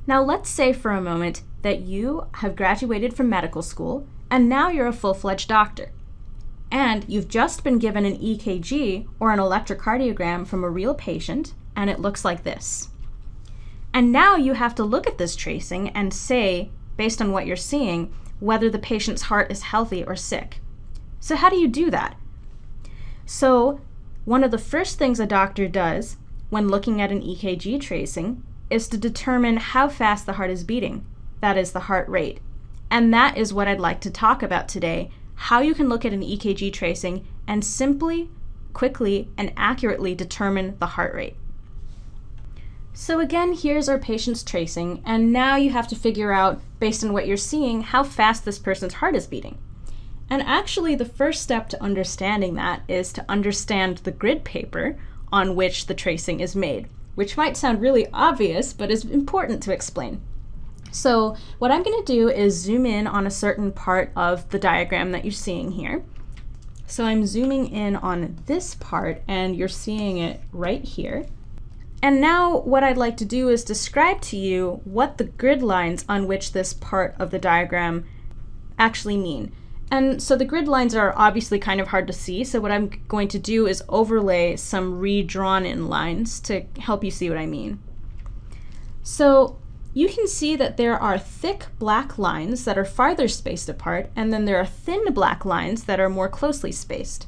Now let's say for a moment that you have graduated from medical school and now you're a full-fledged doctor. And you've just been given an EKG or an electrocardiogram from a real patient, and it looks like this. And now you have to look at this tracing and say, based on what you're seeing, whether the patient's heart is healthy or sick. So how do you do that? So one of the first things a doctor does when looking at an EKG tracing is to determine how fast the heart is beating. That is the heart rate. And that is what I'd like to talk about today, how you can look at an EKG tracing and simply, quickly, and accurately determine the heart rate. So again, here's our patient's tracing, and now you have to figure out, based on what you're seeing, how fast this person's heart is beating. And actually, the first step to understanding that is to understand the grid paper on which the tracing is made, which might sound really obvious, but is important to explain. So what I'm going to do is zoom in on a certain part of the diagram that you're seeing here. So I'm zooming in on this part, and you're seeing it right here. And now what I'd like to do is describe to you what the grid lines on which this part of the diagram actually mean. And so the grid lines are obviously kind of hard to see, so what I'm going to do is overlay some redrawn in lines to help you see what I mean. So you can see that there are thick black lines that are farther spaced apart, and then there are thin black lines that are more closely spaced.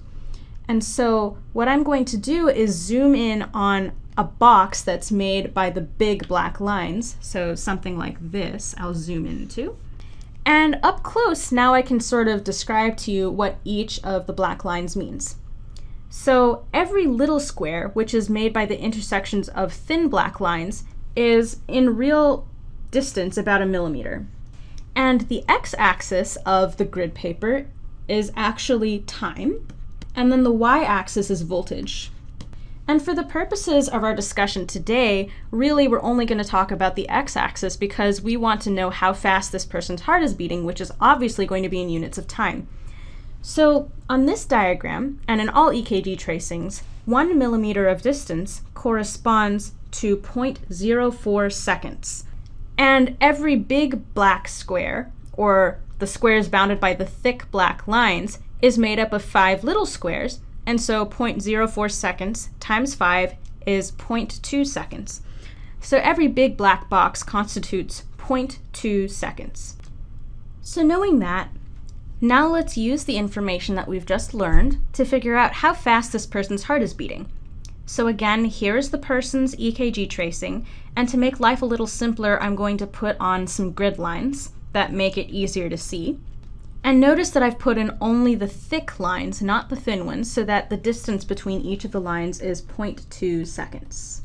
And so what I'm going to do is zoom in on a box that's made by the big black lines, so something like this I'll zoom into. And up close, now I can sort of describe to you what each of the black lines means. So every little square, which is made by the intersections of thin black lines, is in real distance about 1 millimeter. And the x-axis of the grid paper is actually time, and then the y-axis is voltage. And for the purposes of our discussion today, really we're only going to talk about the x-axis because we want to know how fast this person's heart is beating, which is obviously going to be in units of time. So on this diagram, and in all EKG tracings, 1 millimeter of distance corresponds to 0.04 seconds. And every big black square, or the squares bounded by the thick black lines, is made up of 5 little squares, and so 0.04 seconds times 5 is 0.2 seconds. So every big black box constitutes 0.2 seconds. So knowing that, now let's use the information that we've just learned to figure out how fast this person's heart is beating. So again, here's the person's EKG tracing, and to make life a little simpler, I'm going to put on some grid lines that make it easier to see. And notice that I've put in only the thick lines, not the thin ones, so that the distance between each of the lines is 0.2 seconds.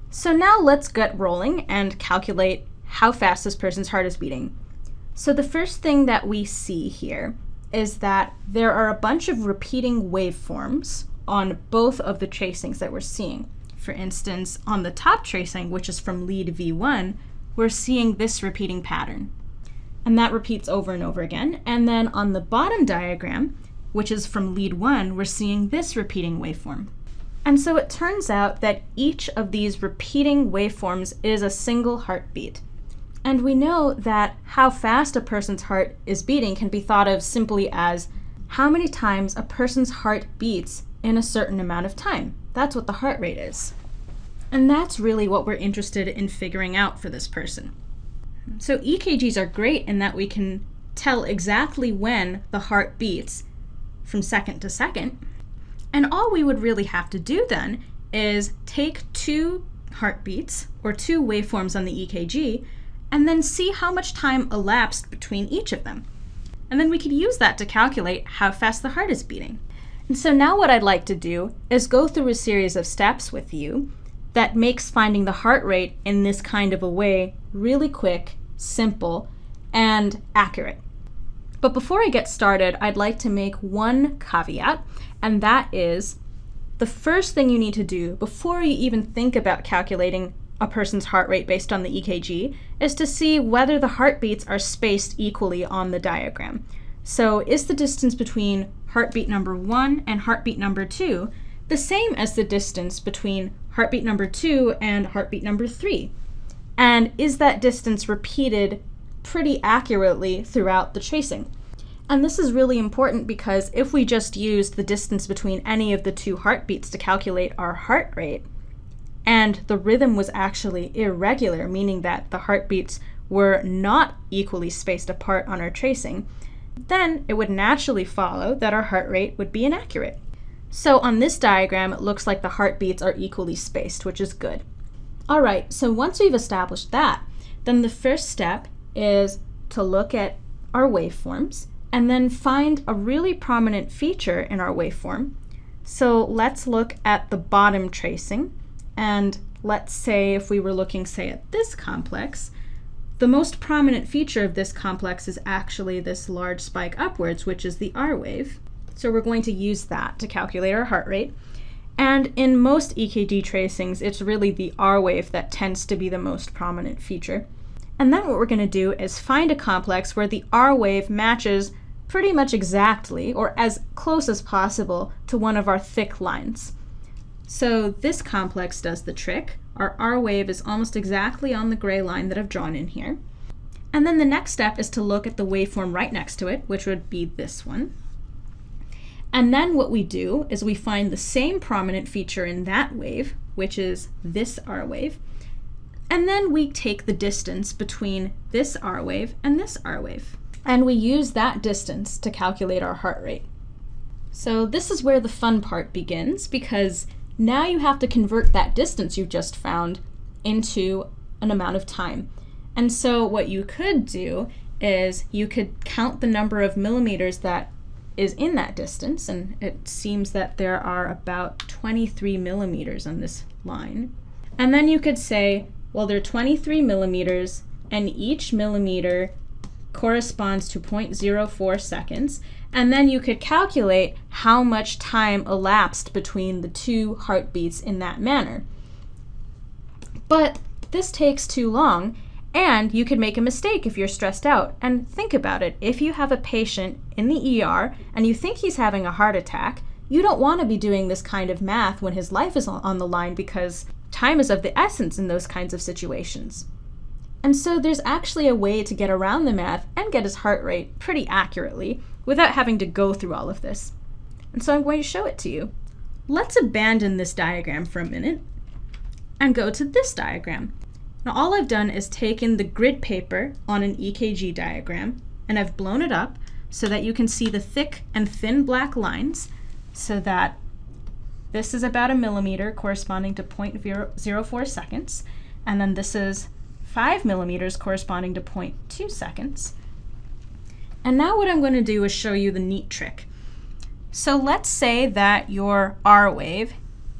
So now let's get rolling and calculate how fast this person's heart is beating. So the first thing that we see here is that there are a bunch of repeating waveforms on both of the tracings that we're seeing. For instance, on the top tracing, which is from lead V1, we're seeing this repeating pattern. And that repeats over and over again. And then on the bottom diagram, which is from lead 1, we're seeing this repeating waveform. And so it turns out that each of these repeating waveforms is a single heartbeat. And we know that how fast a person's heart is beating can be thought of simply as how many times a person's heart beats in a certain amount of time. That's what the heart rate is. And that's really what we're interested in figuring out for this person. So EKGs are great in that we can tell exactly when the heart beats from second to second. And all we would really have to do then is take 2 heartbeats or 2 waveforms on the EKG and then see how much time elapsed between each of them. And then we could use that to calculate how fast the heart is beating. And so now what I'd like to do is go through a series of steps with you that makes finding the heart rate in this kind of a way really quick, simple, and accurate. But before I get started, I'd like to make one caveat, and that is the first thing you need to do before you even think about calculating a person's heart rate based on the EKG is to see whether the heartbeats are spaced equally on the diagram. So is the distance between heartbeat number 1 and heartbeat number 2 the same as the distance between heartbeat number 2 and heartbeat number 3? And is that distance repeated pretty accurately throughout the tracing? And this is really important because if we just used the distance between any of the two heartbeats to calculate our heart rate, and the rhythm was actually irregular, meaning that the heartbeats were not equally spaced apart on our tracing, then it would naturally follow that our heart rate would be inaccurate. So on this diagram, it looks like the heartbeats are equally spaced, which is good. All right, so once we've established that, then the first step is to look at our waveforms and then find a really prominent feature in our waveform. So let's look at the bottom tracing, and let's say if we were looking, say, at this complex, the most prominent feature of this complex is actually this large spike upwards, which is the R wave. So we're going to use that to calculate our heart rate. And in most EKG tracings, it's really the R wave that tends to be the most prominent feature. And then what we're going to do is find a complex where the R wave matches pretty much exactly, or as close as possible, to one of our thick lines. So this complex does the trick. Our R wave is almost exactly on the gray line that I've drawn in here. And then the next step is to look at the waveform right next to it, which would be this one. And then what we do is we find the same prominent feature in that wave, which is this R wave, and then we take the distance between this R wave and this R wave. And we use that distance to calculate our heart rate. So this is where the fun part begins, because now you have to convert that distance you just found into an amount of time. And so what you could do is you could count the number of millimeters that is in that distance, and it seems that there are about 23 millimeters on this line. And then you could say, well, there are 23 millimeters, and each millimeter corresponds to 0.04 seconds, and then you could calculate how much time elapsed between the two heartbeats in that manner. But this takes too long, and you could make a mistake if you're stressed out. And think about it. If you have a patient in the ER and you think he's having a heart attack, you don't want to be doing this kind of math when his life is on the line, because time is of the essence in those kinds of situations. And so there's actually a way to get around the math and get his heart rate pretty accurately without having to go through all of this. And so I'm going to show it to you. Let's abandon this diagram for a minute and go to this diagram. Now all I've done is taken the grid paper on an EKG diagram, and I've blown it up so that you can see the thick and thin black lines, so that this is about a millimeter corresponding to 0.04 seconds, and then this is 5 millimeters corresponding to 0.2 seconds. And now what I'm going to do is show you the neat trick. So let's say that your R wave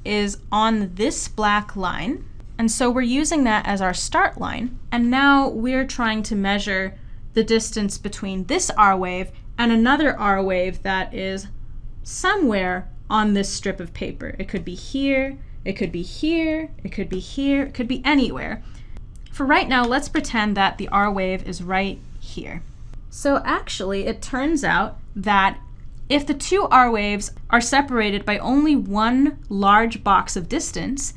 is on this black line, and so we're using that as our start line, and now we're trying to measure the distance between this R wave and another R wave that is somewhere on this strip of paper. It could be here, it could be here, it could be here, it could be anywhere. For right now, let's pretend that the R wave is right here. So actually, it turns out that if the two R waves are separated by only one large box of distance,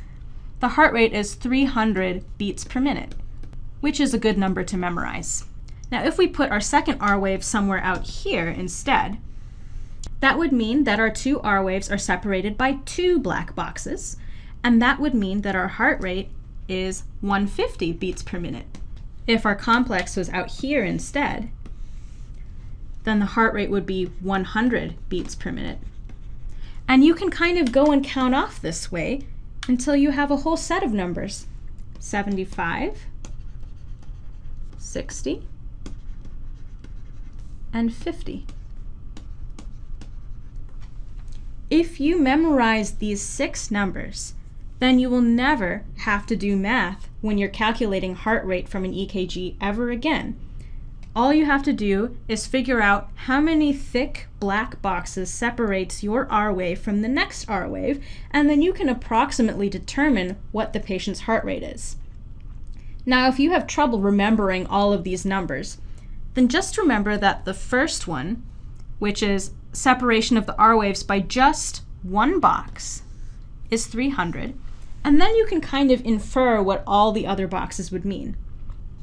the heart rate is 300 beats per minute, which is a good number to memorize. Now, if we put our second R wave somewhere out here instead, that would mean that our two R waves are separated by two black boxes, and that would mean that our heart rate is 150 beats per minute. If our complex was out here instead, then the heart rate would be 100 beats per minute. And you can kind of go and count off this way until you have a whole set of numbers. 75, 60, and 50. If you memorize these 6 numbers, then you will never have to do math when you're calculating heart rate from an EKG ever again. All you have to do is figure out how many thick black boxes separates your R wave from the next R wave, and then you can approximately determine what the patient's heart rate is. Now, if you have trouble remembering all of these numbers, then just remember that the first one, which is separation of the R waves by just one box, is 300, And then you can kind of infer what all the other boxes would mean.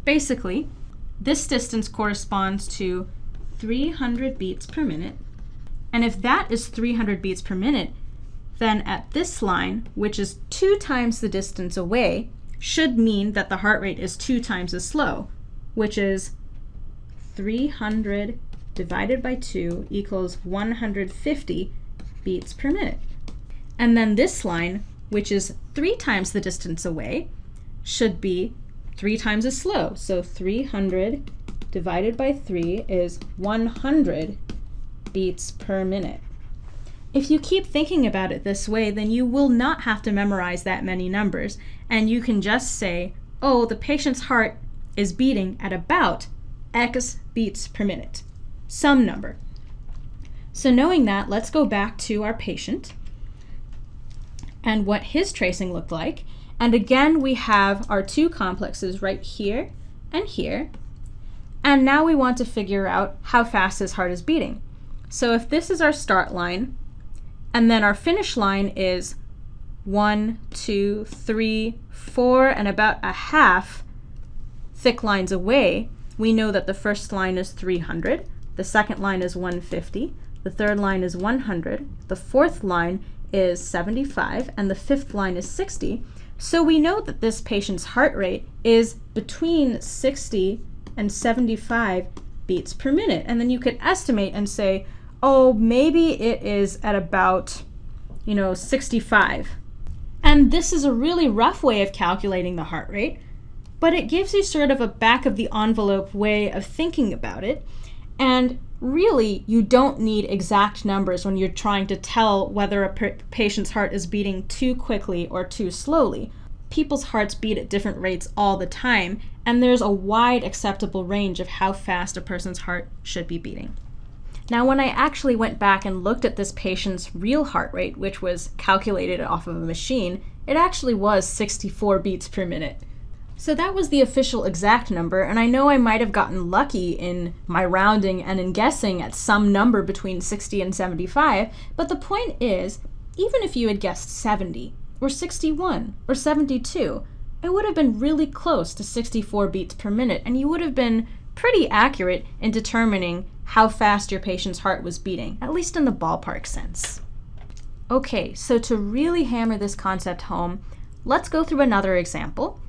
Basically, this distance corresponds to 300 beats per minute. And if that is 300 beats per minute, then at this line, which is 2 times the distance away, should mean that the heart rate is 2 times as slow, which is 300 divided by 2 equals 150 beats per minute. And then this line, which is 3 times the distance away, should be 3 times as slow. So 300 divided by 3 is 100 beats per minute. If you keep thinking about it this way, then you will not have to memorize that many numbers, and you can just say, oh, the patient's heart is beating at about X beats per minute, some number. So knowing that, let's go back to our patient and what his tracing looked like. And again, we have our 2 complexes right here and here. And now we want to figure out how fast his heart is beating. So if this is our start line, and then our finish line is 1, 2, 3, 4, and about a half thick lines away, we know that the first line is 300, the second line is 150, the third line is 100, the fourth line is 75, and the fifth line is 60. So we know that this patient's heart rate is between 60 and 75 beats per minute. And then you could estimate and say, oh, maybe it is at about, 65. And this is a really rough way of calculating the heart rate, but it gives you sort of a back of the envelope way of thinking about it. And really, you don't need exact numbers when you're trying to tell whether a patient's heart is beating too quickly or too slowly. People's hearts beat at different rates all the time, and there's a wide acceptable range of how fast a person's heart should be beating. Now, when I actually went back and looked at this patient's real heart rate, which was calculated off of a machine, it actually was 64 beats per minute. So that was the official exact number, and I know I might have gotten lucky in my rounding and in guessing at some number between 60 and 75, but the point is, even if you had guessed 70, or 61, or 72, it would have been really close to 64 beats per minute, and you would have been pretty accurate in determining how fast your patient's heart was beating, at least in the ballpark sense. Okay, so to really hammer this concept home, let's go through another example.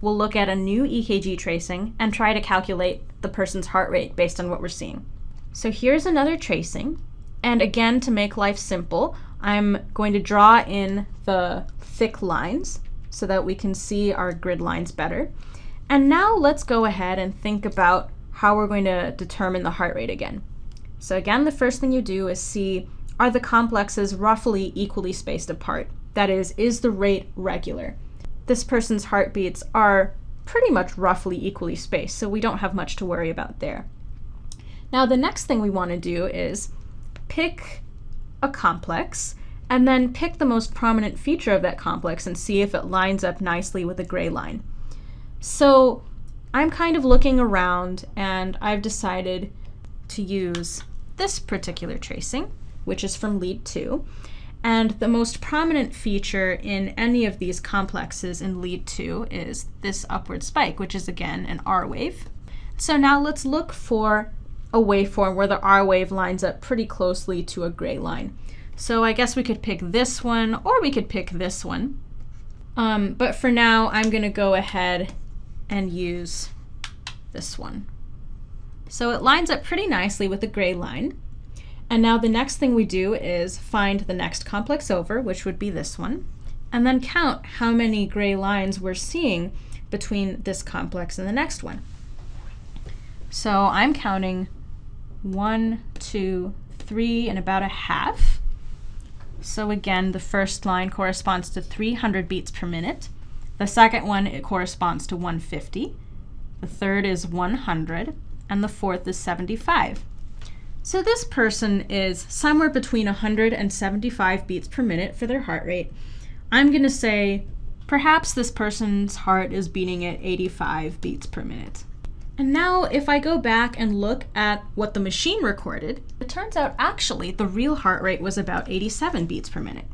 We'll look at a new EKG tracing and try to calculate the person's heart rate based on what we're seeing. So here's another tracing, and again, to make life simple, I'm going to draw in the thick lines so that we can see our grid lines better. And now let's go ahead and think about how we're going to determine the heart rate again. So again, the first thing you do is see, are the complexes roughly equally spaced apart? That is the rate regular? This person's heartbeats are pretty much roughly equally spaced, so we don't have much to worry about there. Now, the next thing we want to do is pick a complex and then pick the most prominent feature of that complex and see if it lines up nicely with a gray line. So I'm kind of looking around and I've decided to use this particular tracing, which is from lead 2. And the most prominent feature in any of these complexes in lead 2 is this upward spike, which is again an R wave. So now let's look for a waveform where the R wave lines up pretty closely to a gray line. So I guess we could pick this one or we could pick this one. But for now, I'm going to go ahead and use this one. So it lines up pretty nicely with the gray line. And now the next thing we do is find the next complex over, which would be this one, and then count how many gray lines we're seeing between this complex and the next one. So I'm counting 1, 2, 3, and about a half. So again, the first line corresponds to 300 beats per minute. The second one, it corresponds to 150. The third is 100, and the fourth is 75. So this person is somewhere between 100 and 75 beats per minute for their heart rate. I'm going to say perhaps this person's heart is beating at 85 beats per minute. And now if I go back and look at what the machine recorded, it turns out actually the real heart rate was about 87 beats per minute.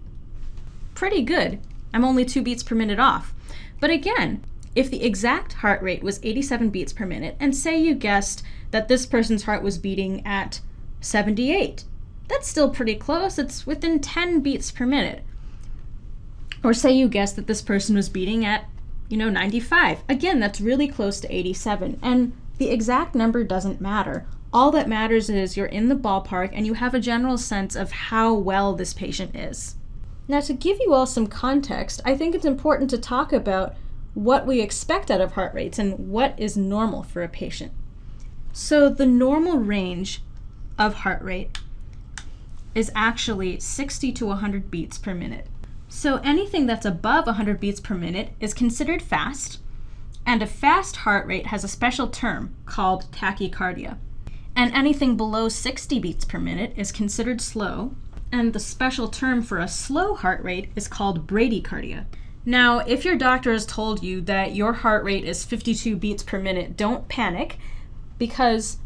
Pretty good. I'm only 2 beats per minute off. But again, if the exact heart rate was 87 beats per minute, and say you guessed that this person's heart was beating at 78, that's still pretty close. It's within 10 beats per minute. Or say you guessed that this person was beating at, 95. Again, that's really close to 87. And the exact number doesn't matter. All that matters is you're in the ballpark and you have a general sense of how well this patient is. Now, to give you all some context, I think it's important to talk about what we expect out of heart rates and what is normal for a patient. So the normal range of heart rate is actually 60 to 100 beats per minute. So anything that's above 100 beats per minute is considered fast, and a fast heart rate has a special term called tachycardia. And anything below 60 beats per minute is considered slow, and the special term for a slow heart rate is called bradycardia. Now, if your doctor has told you that your heart rate is 52 beats per minute, don't panic, because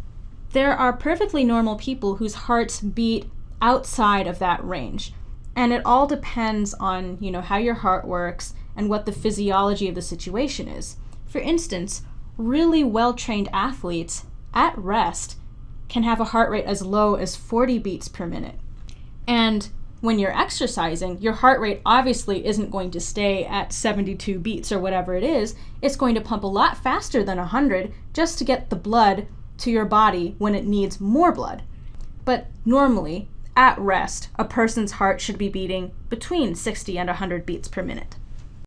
there are perfectly normal people whose hearts beat outside of that range. And it all depends on, how your heart works and what the physiology of the situation is. For instance, really well-trained athletes at rest can have a heart rate as low as 40 beats per minute. And when you're exercising, your heart rate obviously isn't going to stay at 72 beats or whatever it is. It's going to pump a lot faster than 100 just to get the blood to your body when it needs more blood. But normally, at rest, a person's heart should be beating between 60 and 100 beats per minute.